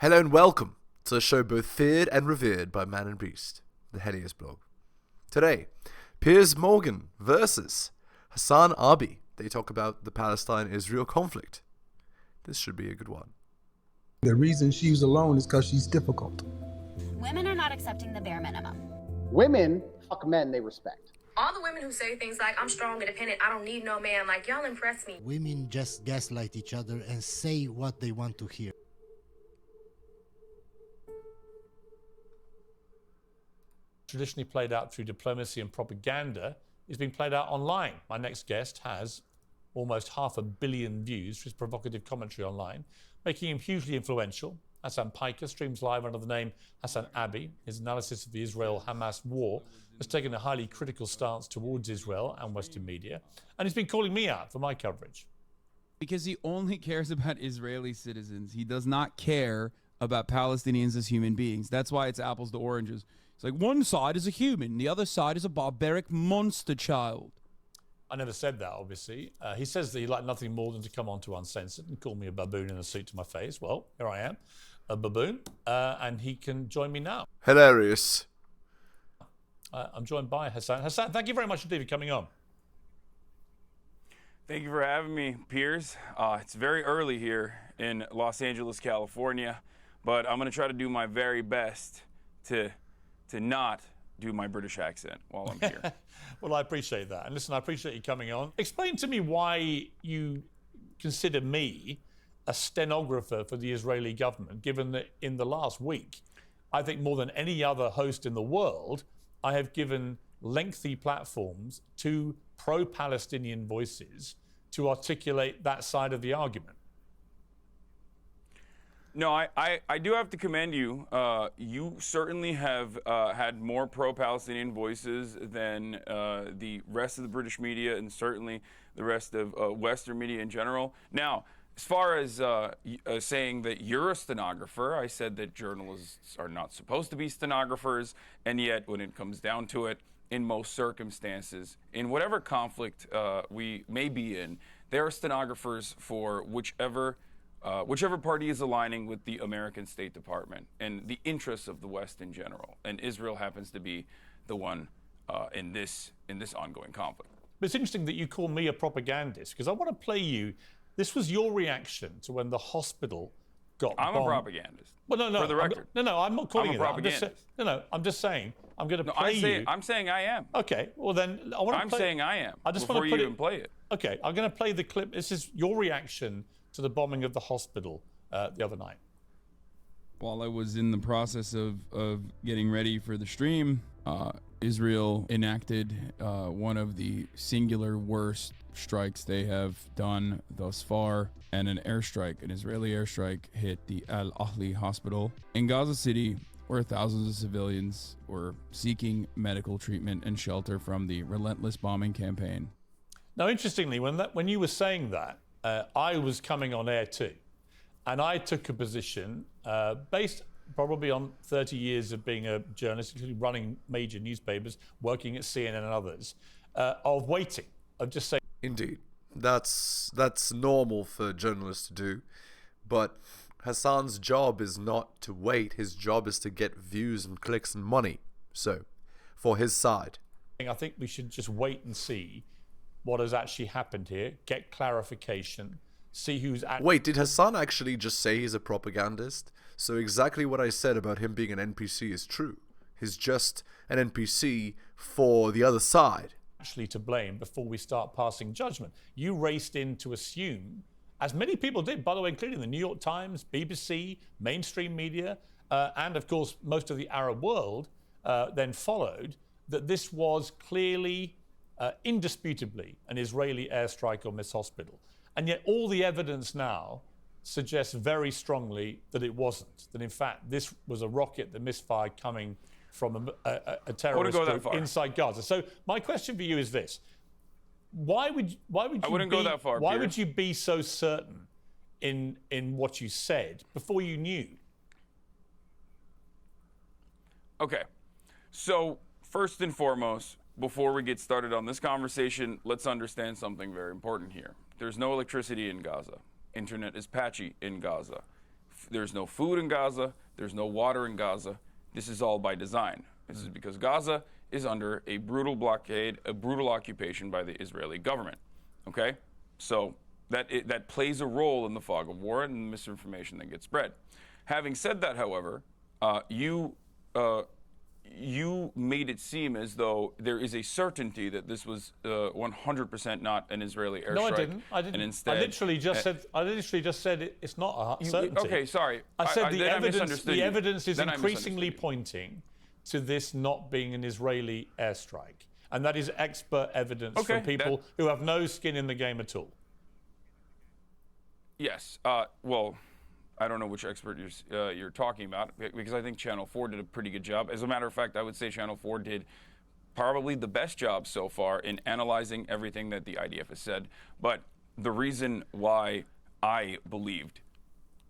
Hello and welcome to a show both feared and revered by man and beast, the HeliosBlog. Today, Piers Morgan versus HasanAbi. They talk about the Palestine-Israel conflict. This should be a good one. The reason she's alone is because she's difficult. Women are not accepting the bare minimum. Women fuck men they respect. All the women who say things like, I'm strong, independent, I don't need no man, like, y'all impress me. Women just gaslight each other and say what they want to hear. Traditionally played out through diplomacy and propaganda is being played out online. My next guest has almost 500 million views for his provocative commentary online, making him hugely influential. Hassan Piker streams live under the name HasanAbi. His analysis of the Israel-Hamas war has taken a highly critical stance towards Israel and Western media, and he's been calling me out for my coverage. Because he only cares about Israeli citizens. He does not care about Palestinians as human beings. That's why it's apples to oranges. It's like one side is a human, the other side is a barbaric monster child. I never said that, obviously. He says that he'd like nothing more than to come on to Uncensored and call me a baboon in a suit to my face. Well, here I am, a baboon, and he can join me now. Hilarious. I'm joined by Hassan. Hassan, thank you very much indeed for coming on. Thank you for having me, Piers. It's very early here in Los Angeles, California, but I'm going to try to do my very best to not do my British accent while I'm here. Well, I appreciate that. And listen, I appreciate you coming on. Explain to me why you consider me a stenographer for the Israeli government, given that in the last week, I think more than any other host in the world, I have given lengthy platforms to pro-Palestinian voices to articulate that side of the argument. No, I do have to commend you. You certainly have had more pro-Palestinian voices than the rest of the British media and certainly the rest of Western media in general. Now, as far as saying that you're a stenographer, I said that journalists are not supposed to be stenographers, and yet when it comes down to it, in most circumstances, in whatever conflict we may be in, there are stenographers for whichever party is aligning with the American State Department and the interests of the West in general. And Israel happens to be the one in this ongoing conflict. But it's interesting that you call me a propagandist, because I want to play you. This was your reaction to when the hospital got bombed. I'm a propagandist. Well, no. For the record. I'm not calling I'm you a that. propagandist. I'm just saying. I'm going to play you. I'm saying I am. Okay. Well, then I want to. I'm saying I am. I just before want to you put even play it. Okay. I'm going to play the clip. This is your reaction to the bombing of the hospital the other night. While I was in the process of getting ready for the stream, Israel enacted one of the singular worst strikes they have done thus far, and an Israeli airstrike hit the Al-Ahli hospital in Gaza City, where thousands of civilians were seeking medical treatment and shelter from the relentless bombing campaign. Now, interestingly, when you were saying that, I was coming on air too, and I took a position based probably on 30 years of being a journalist, including running major newspapers, working at CNN and others, of waiting, of just saying. Indeed. That's normal for journalists to do. But Hassan's job is not to wait. His job is to get views and clicks and money. So, for his side. I think we should just wait and see what has actually happened here, get clarification, see who's actually... Wait, did Hassan actually just say he's a propagandist? So exactly what I said about him being an NPC is true. He's just an NPC for the other side. Actually to blame before we start passing judgment. You raced in to assume, as many people did, by the way, including the New York Times, BBC, mainstream media, and of course most of the Arab world then followed, that this was clearly, indisputably, an Israeli airstrike on this hospital. And yet all the evidence now suggests very strongly that it wasn't, that in fact this was a rocket that misfired coming from a terrorist group inside Gaza. So my question for you is this: why would you I wouldn't go that far. Why Piers. would you be so certain in what you said before you knew? Okay, so first and foremost, before we get started on this conversation, let's understand something very important here. There's no electricity in Gaza. Internet is patchy in Gaza. there's no food in Gaza. There's no water in Gaza. This is all by design. This is because Gaza is under a brutal blockade, a brutal occupation by the Israeli government. Okay, so that plays a role in the fog of war and the misinformation that gets spread. Having said that, however, you made it seem as though there is a certainty that this was 100% not an Israeli airstrike. No, I didn't. And instead, I literally just said it's not a certainty. Okay, sorry. I said the evidence is increasingly pointing to this not being an Israeli airstrike, and that is expert evidence from people who have no skin in the game at all. Yes. Well, I don't know which expert you're talking about, because I think Channel 4 did a pretty good job. As a matter of fact, I would say Channel 4 did probably the best job so far in analyzing everything that the IDF has said. But the reason why I believed,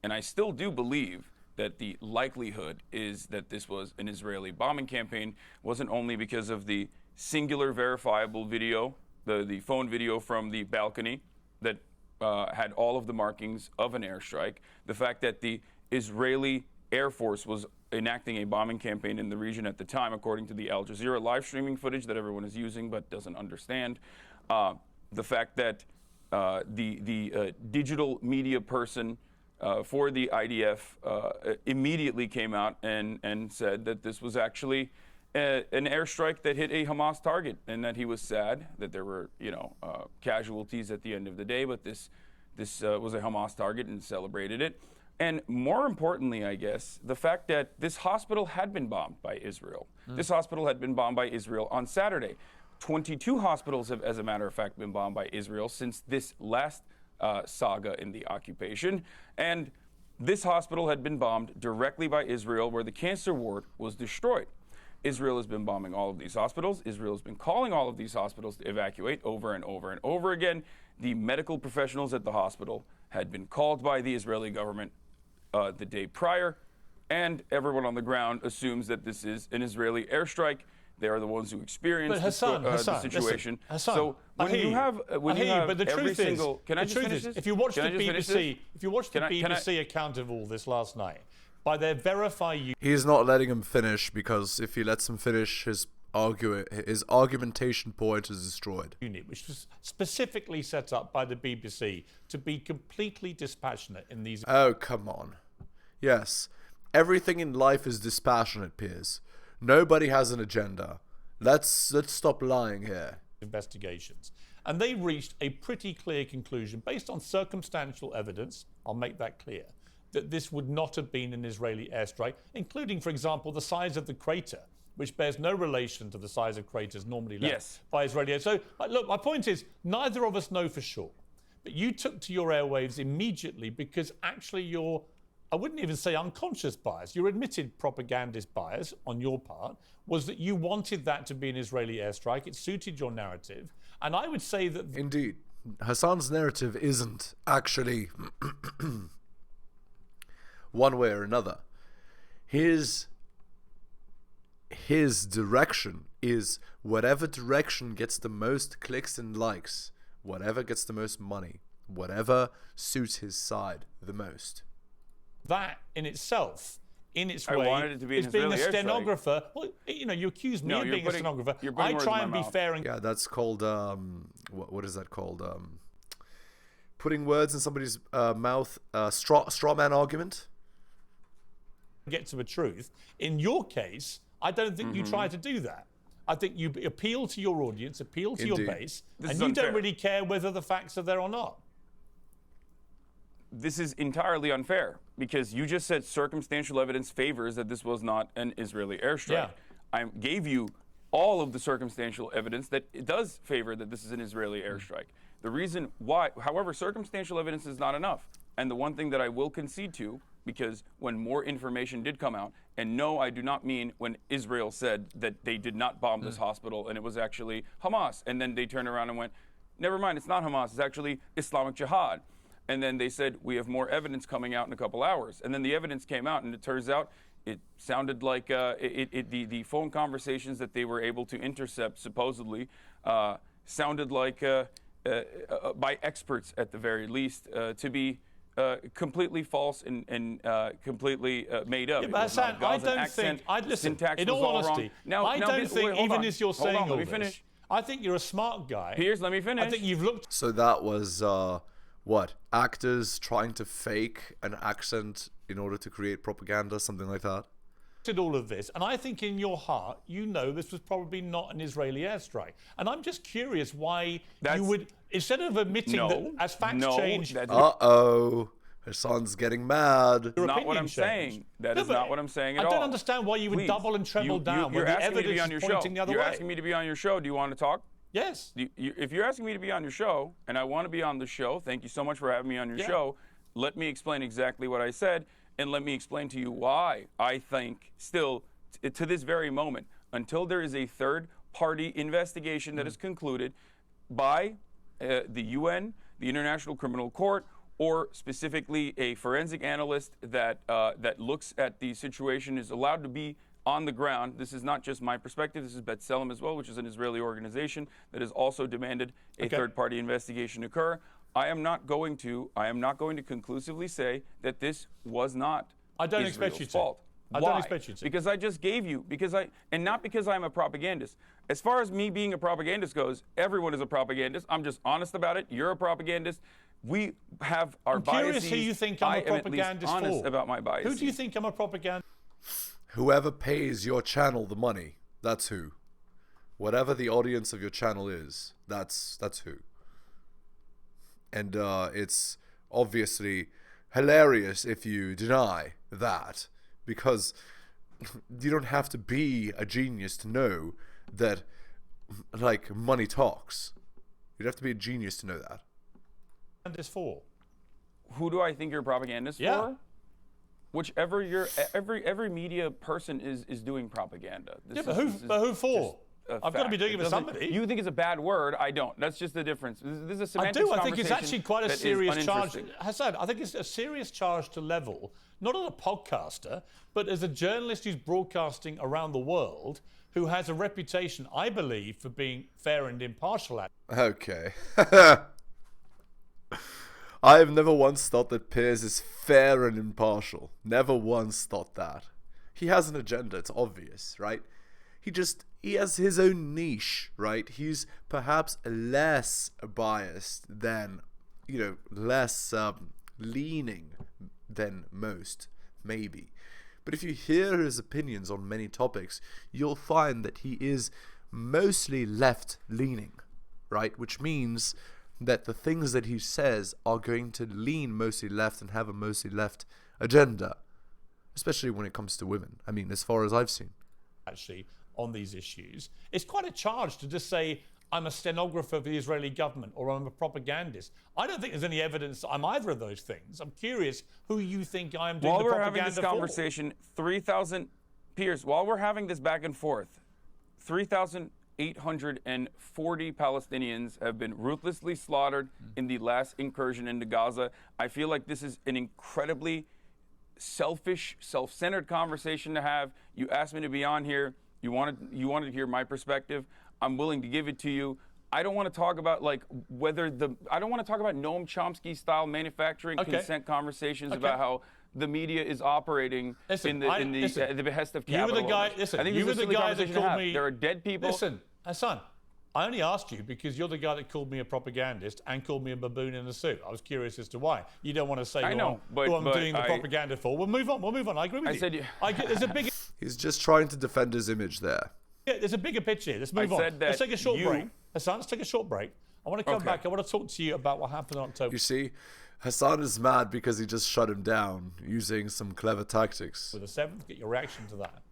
and I still do believe, that the likelihood is that this was an Israeli bombing campaign wasn't only because of the singular verifiable video, the phone video from the balcony that had all of the markings of an airstrike, the fact that the Israeli Air Force was enacting a bombing campaign in the region at the time, according to the Al Jazeera live streaming footage that everyone is using but doesn't understand, the fact that the digital media person for the IDF immediately came out and said that this was actually an airstrike that hit a Hamas target, and that he was sad that there were, casualties at the end of the day, but this was a Hamas target and celebrated it. And more importantly, I guess, the fact that this hospital had been bombed by Israel. This hospital had been bombed by Israel on Saturday. 22 hospitals have, as a matter of fact, been bombed by Israel since this last saga in the occupation. And this hospital had been bombed directly by Israel, where the cancer ward was destroyed. Israel has been bombing all of these hospitals. Israel has been calling all of these hospitals to evacuate over and over and over again. The medical professionals at the hospital had been called by the Israeli government the day prior, and everyone on the ground assumes that this is an Israeli airstrike. They are the ones who experienced the situation. Hassan, so when you have but the every truth single, is, can I just finish this? If you watch the BBC account of all this last night, by their he's not letting him finish, because if he lets him finish, his argumentation point is destroyed. Unit, which was specifically set up by the BBC to be completely dispassionate in these. Oh, come on. Yes, everything in life is dispassionate, Piers. Nobody has an agenda. Let's stop lying here. Investigations. And they reached a pretty clear conclusion based on circumstantial evidence, I'll make that clear, that this would not have been an Israeli airstrike, including, for example, the size of the crater, which bears no relation to the size of craters normally left by Israeli. So, look, my point is, neither of us know for sure. But you took to your airwaves immediately because actually you're, I wouldn't even say unconscious bias, your admitted propagandist bias on your part was that you wanted that to be an Israeli airstrike. It suited your narrative. And I would say that... Indeed. Hassan's narrative isn't actually one way or another. His direction is whatever direction gets the most clicks and likes, whatever gets the most money, whatever suits his side the most. That in itself, in its I way, wanted it to be is being a stenographer. Well, you accuse me of being a stenographer. I try and be fair. And yeah, that's called what is that called? Putting words in somebody's mouth. Straw man argument. Get to the truth. In your case, I don't think you try to do that. I think you appeal to your audience, appeal to your base, and you don't really care whether the facts are there or not. This is entirely unfair, because you just said circumstantial evidence favors that this was not an Israeli airstrike. Yeah. I gave you all of the circumstantial evidence that it does favor that this is an Israeli airstrike. The reason why, however, circumstantial evidence is not enough. And the one thing that I will concede to, because when more information did come out, and no, I do not mean when Israel said that they did not bomb this hospital and it was actually Hamas, and then they turned around and went, never mind, it's not Hamas, it's actually Islamic Jihad. And then they said, we have more evidence coming out in a couple hours. And then the evidence came out, and it turns out it sounded like the phone conversations that they were able to intercept, supposedly, sounded like, by experts at the very least, to be completely false and completely made up. Yeah, It but was not Hassan, I Gazan don't accent, think. I'd listen. syntax In was all all wrong. honesty, Now, I don't think wait, hold even on. as you're Hold saying on, let all me this, finish. I think you're a smart guy. Piers, let me finish. I think you've looked So that was what, actors trying to fake an accent in order to create propaganda, something like that? at all of this, and I think in your heart, you know this was probably not an Israeli airstrike. And I'm just curious why you would, instead of admitting that as facts change, Uh-oh. Hassan's getting mad. That's not what I'm saying. That is not what I'm saying at all. I don't understand why you would double and treble down when the evidence is pointing the other way. You're asking me to be on your show. Do you want to talk? Yes. If you're asking me to be on your show, and I want to be on the show, thank you so much for having me on your show. Let me explain exactly what I said, and let me explain to you why I think still, to this very moment, until there is a third-party investigation that is concluded by the UN, the International Criminal Court, or specifically a forensic analyst that looks at the situation, is allowed to be on the ground. This is not just my perspective. This is B'Tselem as well, which is an Israeli organization that has also demanded a third-party investigation occur. I am not going to conclusively say that this was not Israel's fault. I don't expect you to. Because I just gave you, and not because I'm a propagandist. As far as me being a propagandist goes, everyone is a propagandist. I'm just honest about it. You're a propagandist. We have our biases. I'm curious who you think I'm a propagandist I'm honest for. about my biases. Who do you think I'm a propagandist? Whoever pays your channel the money, that's who. Whatever the audience of your channel is, that's who. And it's obviously hilarious if you deny that, because you don't have to be a genius to know that, like, money talks. You'd have to be a genius to know that. For? Who do I think you're a propagandist for? Whichever every media person is doing propaganda. But who for? I've got to be doing it for somebody. You think it's a bad word? I don't. That's just the difference. This is a semantics I do. I think conversation it's actually quite a serious charge. uninteresting. Hassan, I think it's a serious charge to level, not as a podcaster, but as a journalist who's broadcasting around the world, who has a reputation, I believe, for being fair and impartial. Okay. I have never once thought that Piers is fair and impartial. Never once thought that. He has an agenda, it's obvious, right? He has his own niche, right? He's perhaps less biased than, less leaning than most, maybe. But if you hear his opinions on many topics, you'll find that he is mostly left-leaning, right? Which means that the things that he says are going to lean mostly left and have a mostly left agenda, especially when it comes to women. I mean, as far as I've seen. Actually, on these issues, it's quite a charge to just say, I'm a stenographer for the Israeli government or I'm a propagandist. I don't think there's any evidence that I'm either of those things. I'm curious who you think I am doing the propaganda for. While we're having this conversation, 3,000, Piers, while we're having this back and forth, 3,840 Palestinians have been ruthlessly slaughtered in the last incursion into Gaza. I feel like this is an incredibly selfish, self-centered conversation to have. You asked me to be on here. You wanted to hear my perspective. I'm willing to give it to you. I don't want to talk about I don't want to talk about Noam Chomsky style manufacturing consent conversations about how the media is operating at the behest of capital. You were the guy. Listen, I think you were the guy that called me. There are dead people. Listen, Hassan, I only asked you because you're the guy that called me a propagandist and called me a baboon in a suit. I was curious as to why. You don't want to say who I'm doing the propaganda for. We'll move on. I agree with you. There's a big. He's just trying to defend his image there. Yeah, there's a bigger picture. Let's move on. Let's take a short break. Hassan, let's take a short break. I want to come back. I want to talk to you about what happened in October. You see, Hassan is mad because he just shut him down using some clever tactics. With the 7th, get your reaction to that.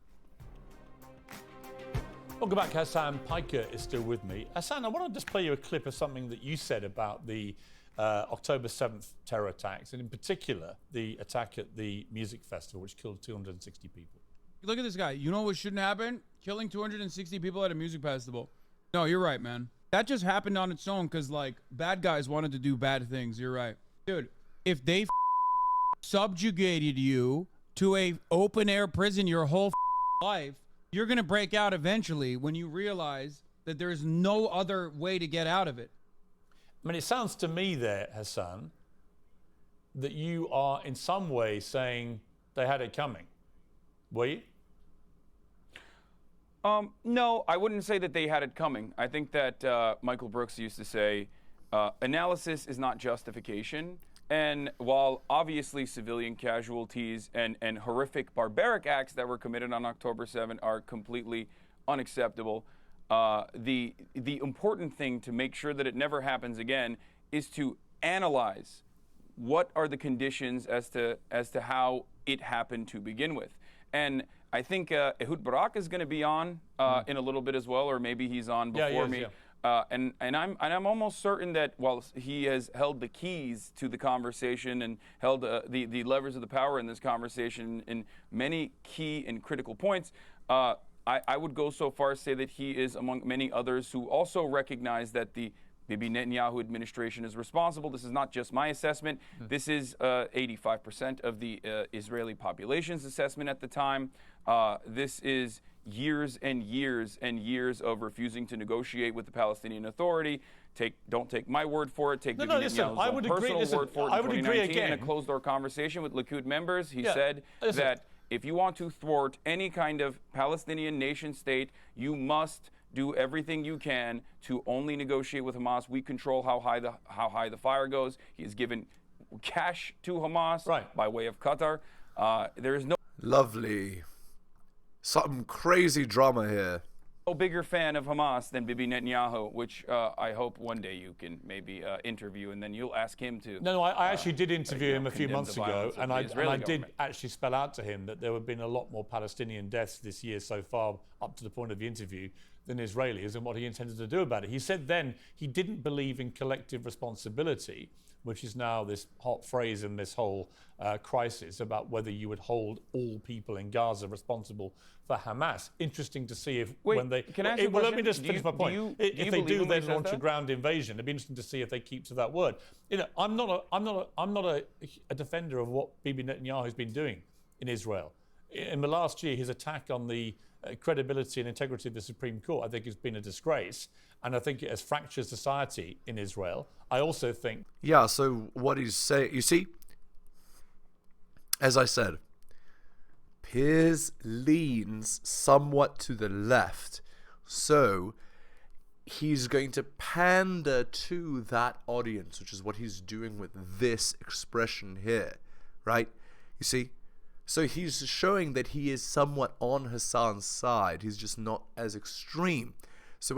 Welcome back. Hassan Piker is still with me. Hassan, I want to just play you a clip of something that you said about the October 7th terror attacks, and in particular, the attack at the music festival, which killed 260 people. Look at this guy. You know what shouldn't happen? Killing 260 people at a music festival. No, you're right, man. That just happened on its own because, bad guys wanted to do bad things. You're right. Dude, if they subjugated you to a open-air prison your whole life, you're going to break out eventually when you realize that there's no other way to get out of it. I mean, it sounds to me there, Hassan, that you are in some way saying they had it coming. Were you? No, I wouldn't say that they had it coming. I think that Michael Brooks used to say, analysis is not justification. And while obviously civilian casualties and horrific barbaric acts that were committed on October 7 are completely unacceptable, the important thing to make sure that it never happens again is to analyze what are the conditions as to how it happened to begin with. And I think Ehud Barak is going to be on in a little bit as well, or maybe he's on before me. Yeah. And I'm almost certain that while he has held the keys to the conversation and held the levers of the power in this conversation in many key and critical points, I would go so far as to say that he is among many others who also recognize that the Bibi Netanyahu administration is responsible. This is not just my assessment. This is 85% of the Israeli population's assessment at the time. This is years and years and years of refusing to negotiate with the Palestinian Authority. Don't take my word for it. Take Bibi Netanyahu's personal word for it. In 2019, in a closed-door conversation with Likud members, he said that if you want to thwart any kind of Palestinian nation state, you must do everything you can to only negotiate with Hamas. We control how high the fire goes. He has given cash to Hamas by way of Qatar. There is no lovely, some crazy drama here. No bigger fan of Hamas than Bibi Netanyahu, which I hope one day you can maybe interview, and then you'll ask him to. No, I actually did interview him a few months ago, and I did actually spell out to him that there have been a lot more Palestinian deaths this year so far, up to the point of the interview, than Israelis, and what he intended to do about it. He said then he didn't believe in collective responsibility, which is now this hot phrase in this whole crisis about whether you would hold all people in Gaza responsible for Hamas. Interesting to see if when they... Can I ask you a question? Let me just finish my point. If they do then launch a ground invasion, it'd be interesting to see if they keep to that word. You know, I'm not a defender of what Bibi Netanyahu has been doing in Israel. In the last year, his attack on the credibility and integrity of the Supreme Court, I think, has been a disgrace. And I think it has fractured society in Israel. I also think... Yeah, so what he's saying... You see, as I said, Piers leans somewhat to the left. So he's going to pander to that audience, which is what he's doing with this expression here, right? You see? So he's showing that he is somewhat on Hassan's side. He's just not as extreme. So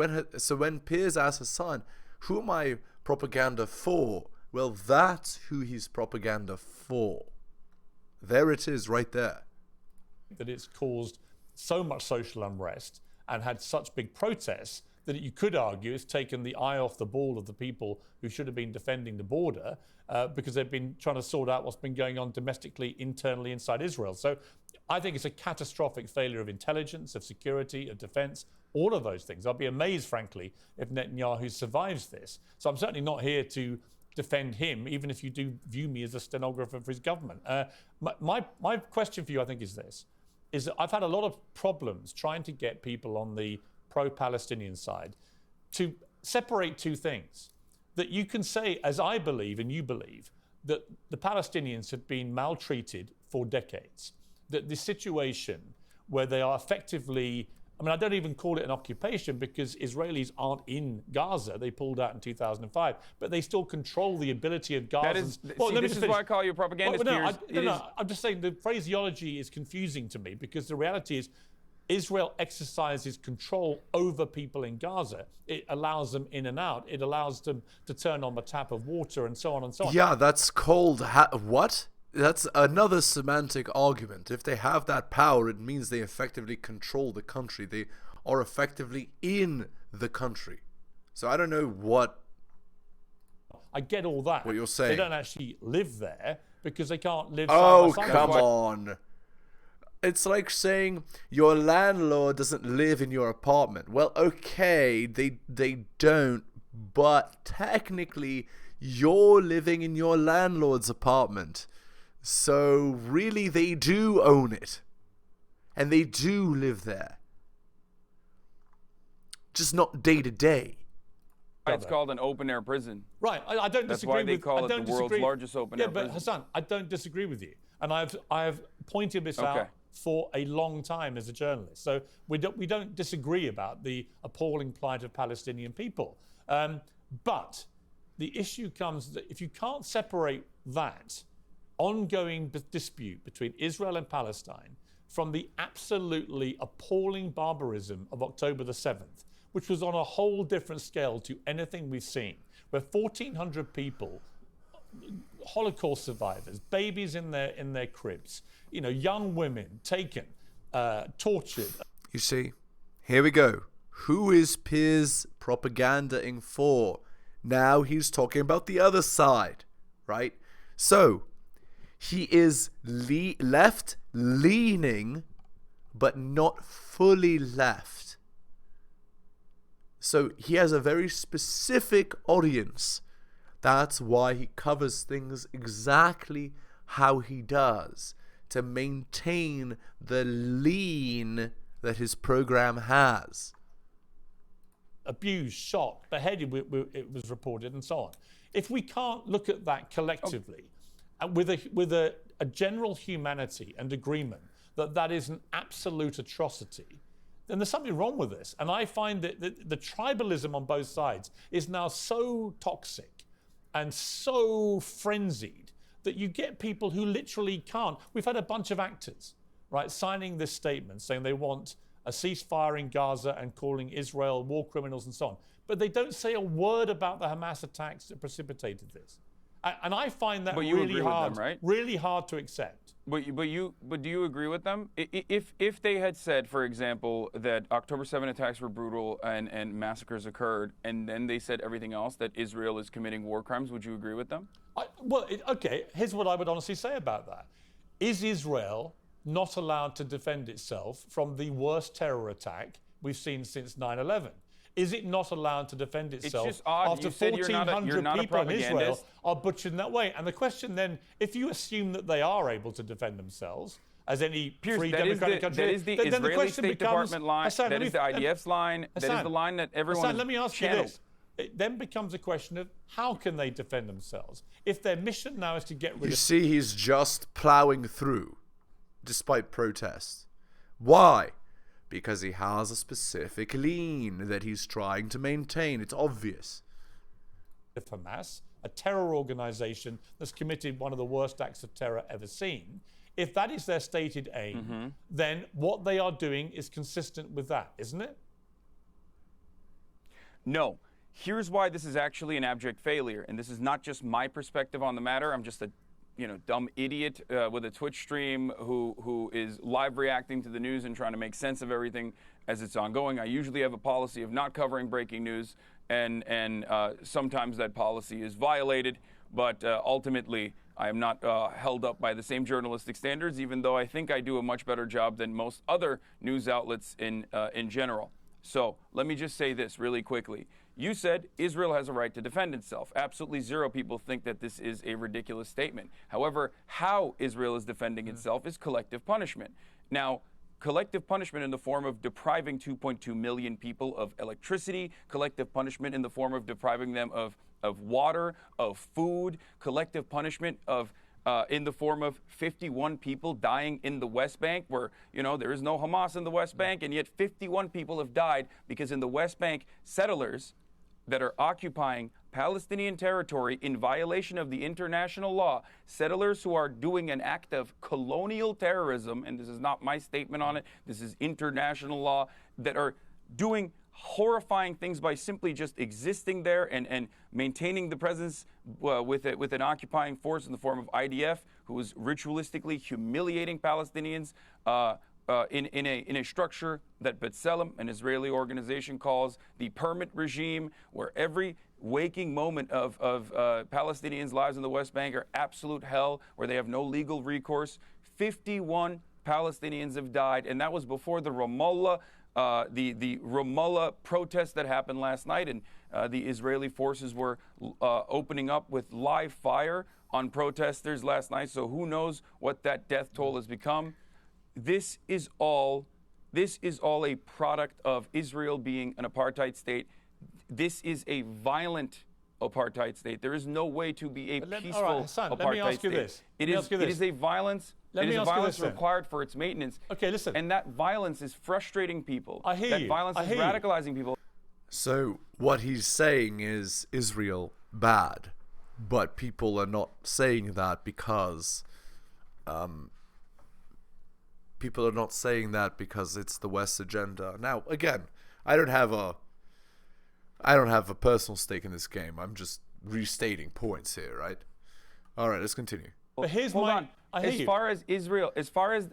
when Piers asks Hassan, who am I propaganda for? Well, that's who he's propaganda for. There it is right there. That it's caused so much social unrest and had such big protests that you could argue it's taken the eye off the ball of the people who should have been defending the border because they've been trying to sort out what's been going on domestically, internally inside Israel. So I think it's a catastrophic failure of intelligence, of security, of defense, all of those things. I'll be amazed, frankly, if Netanyahu survives this. So I'm certainly not here to defend him, even if you do view me as a stenographer for his government. My question for you, I think, is this, is that I've had a lot of problems trying to get people on the pro-Palestinian side to separate two things. That you can say, as I believe and you believe, that the Palestinians have been maltreated for decades. That the situation where they are effectively, I mean, I don't even call it an occupation because Israelis aren't in Gaza. They pulled out in 2005, but they still control the ability of Gaza. This is why I call you a propagandist. I'm just saying the phraseology is confusing to me because the reality is Israel exercises control over people in Gaza. It allows them in and out. It allows them to turn on the tap of water and so on and so on. Yeah, that's called... what? That's another semantic argument. If they have that power, it means they effectively control the country. They are effectively in the country. So I don't know what... I get all that. What you're saying. They don't actually live there because they can't live Oh, side by side. come on. It's like saying your landlord doesn't live in your apartment. Well, okay, they don't, but technically you're living in your landlord's apartment. So really they do own it. And they do live there. Just not day to day. It's called an open-air prison. Right, I don't That's disagree why they with. call I it don't the world's disagree. largest open-air Yeah, but prison. Hassan, I don't disagree with you, and I've pointed this out for a long time as a journalist. So we don't disagree about the appalling plight of Palestinian people. But the issue comes that if you can't separate that ongoing dispute between Israel and Palestine from the absolutely appalling barbarism of October the 7th, which was on a whole different scale to anything we've seen, where 1,400 people, Holocaust survivors, babies in their cribs, young women taken, tortured. You see, here we go. Who is Piers propagandaing for? Now he's talking about the other side, right? So he is left-leaning, but not fully left. So he has a very specific audience. That's why he covers things exactly how he does, to maintain the lean that his program has. Abused, shot, beheaded, it was reported, and so on. If we can't look at that collectively, and with a general humanity and agreement that is an absolute atrocity, then there's something wrong with this. And I find that the tribalism on both sides is now so toxic and so frenzied that you get people who literally can't. We've had a bunch of actors, right, signing this statement saying they want a ceasefire in Gaza and calling Israel war criminals and so on. But they don't say a word about the Hamas attacks that precipitated this. And I find that really hard, right? really hard to accept. But do you agree with them? If they had said, for example, that October 7 attacks were brutal and massacres occurred, and then they said everything else, that Israel is committing war crimes, would you agree with them? Okay, here's what I would honestly say about that. Is Israel not allowed to defend itself from the worst terror attack we've seen since 9/11? Is it not allowed to defend itself it's just odd. after You said you're 1,400 not a people in Israel propagandist. are butchered in that way? And the question then, if you assume that they are able to defend themselves, as any Piers, free that democratic country, that is the then the Israeli question State becomes, Department line. Hassan, That is the IDF's line. That is Hassan, the line that everyone Hassan, let me ask channeled. you this. It then becomes a question of how can they defend themselves? If their mission now is to get rid You of... see, he's just plowing through, despite protests. Why? Because he has a specific lean that he's trying to maintain. It's obvious. Hamas, a terror organization that's committed one of the worst acts of terror ever seen. If that is their stated aim, then what they are doing is consistent with that, isn't it? No. Here's why this is actually an abject failure, and this is not just my perspective on the matter. I'm just a dumb idiot with a Twitch stream who is live reacting to the news and trying to make sense of everything as it's ongoing. I usually have a policy of not covering breaking news, and sometimes that policy is violated, but ultimately I am not held up by the same journalistic standards, even though I think I do a much better job than most other news outlets in general. So let me just say this really quickly. You said Israel has a right to defend itself. Absolutely zero people think that this is a ridiculous statement. However, how Israel is defending itself is collective punishment. Now, collective punishment in the form of depriving 2.2 million people of electricity, collective punishment in the form of depriving them of water, of food, collective punishment of in the form of 51 people dying in the West Bank, where, there is no Hamas in the West Bank, and yet 51 people have died because in the West Bank, settlers that are occupying Palestinian territory in violation of the international law, settlers who are doing an act of colonial terrorism, and this is not my statement on it, this is international law, that are doing horrifying things by simply just existing there and maintaining the presence with an occupying force in the form of IDF, who is ritualistically humiliating Palestinians in a structure that B'Tselem, an Israeli organization, calls the permit regime, where every waking moment of Palestinians' lives in the West Bank are absolute hell, where they have no legal recourse. 51 Palestinians have died, and that was before the Ramallah protest that happened last night, and the Israeli forces were opening up with live fire on protesters last night. So who knows what that death toll has become? This is all a product of Israel being an apartheid state. this is a violent apartheid state. There is no way to be a peaceful all right, Hassan, apartheid let me ask you state. this. It Let me is. ask you It this. is a violence. Let It me is a ask you violence this then. required for its maintenance. Okay, listen. And that violence is frustrating people. I hear that you. violence I is hear you. radicalizing people. So what he's saying is Israel bad, but people are not saying that because it's the West agenda. Now, again, I don't have a personal stake in this game. I'm just restating points here, right? All right, let's continue. But here's Hold my. on. I hear As you. far as Israel, as far as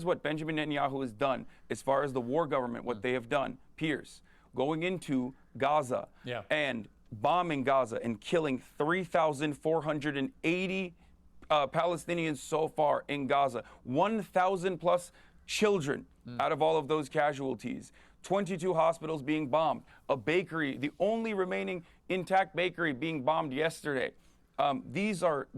what Benjamin Netanyahu has done, as far as the war government, what they have done, Piers, going into Gaza Yeah. and bombing Gaza and killing 3,480 Palestinians so far in Gaza, 1,000 plus children out of all of those casualties, 22 hospitals being bombed, a bakery, the only remaining intact bakery being bombed yesterday. These are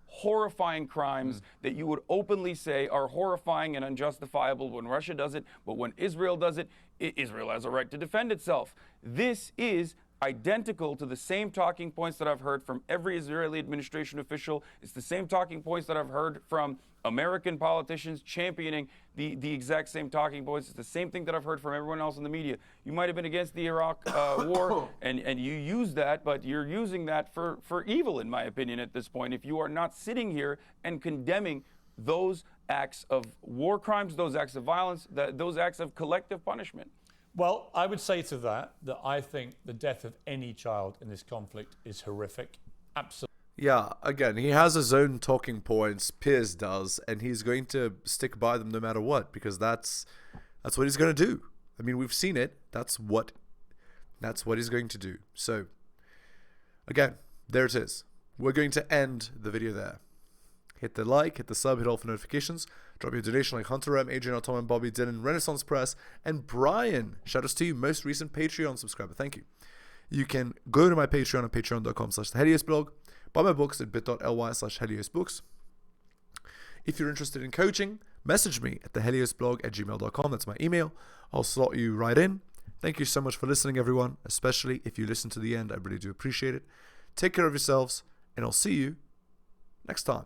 horrifying crimes that you would openly say are horrifying and unjustifiable when Russia does it, but when Israel does it, Israel has a right to defend itself. This is identical to the same talking points that I've heard from every Israeli administration official. It's the same talking points that I've heard from American politicians championing the exact same talking points. It's the same thing that I've heard from everyone else in the media. You might have been against the Iraq war, and you use that, but you're using that for evil, in my opinion, at this point. If you are not sitting here and condemning those acts of war crimes, those acts of violence, those acts of collective punishment. Well, I would say to that I think the death of any child in this conflict is horrific. Absolutely. Yeah, again, he has his own talking points, Piers does, and he's going to stick by them no matter what, because that's what he's going to do. I mean, we've seen it. That's what he's going to do. So, again, there it is. We're going to end the video there. Hit the like, hit the sub, hit all for notifications. Drop your donation like Hunter M, Adrian, Tom, and Bobby, Dylan, Renaissance Press, and Brian. Shout outs to you, most recent Patreon subscriber. Thank you. You can go to my Patreon at patreon.com/theheliosblog. Buy my books at bit.ly/heliosbooks. If you're interested in coaching, message me at theheliosblog@gmail.com. That's my email. I'll slot you right in. Thank you so much for listening, everyone, especially if you listen to the end. I really do appreciate it. Take care of yourselves, and I'll see you next time.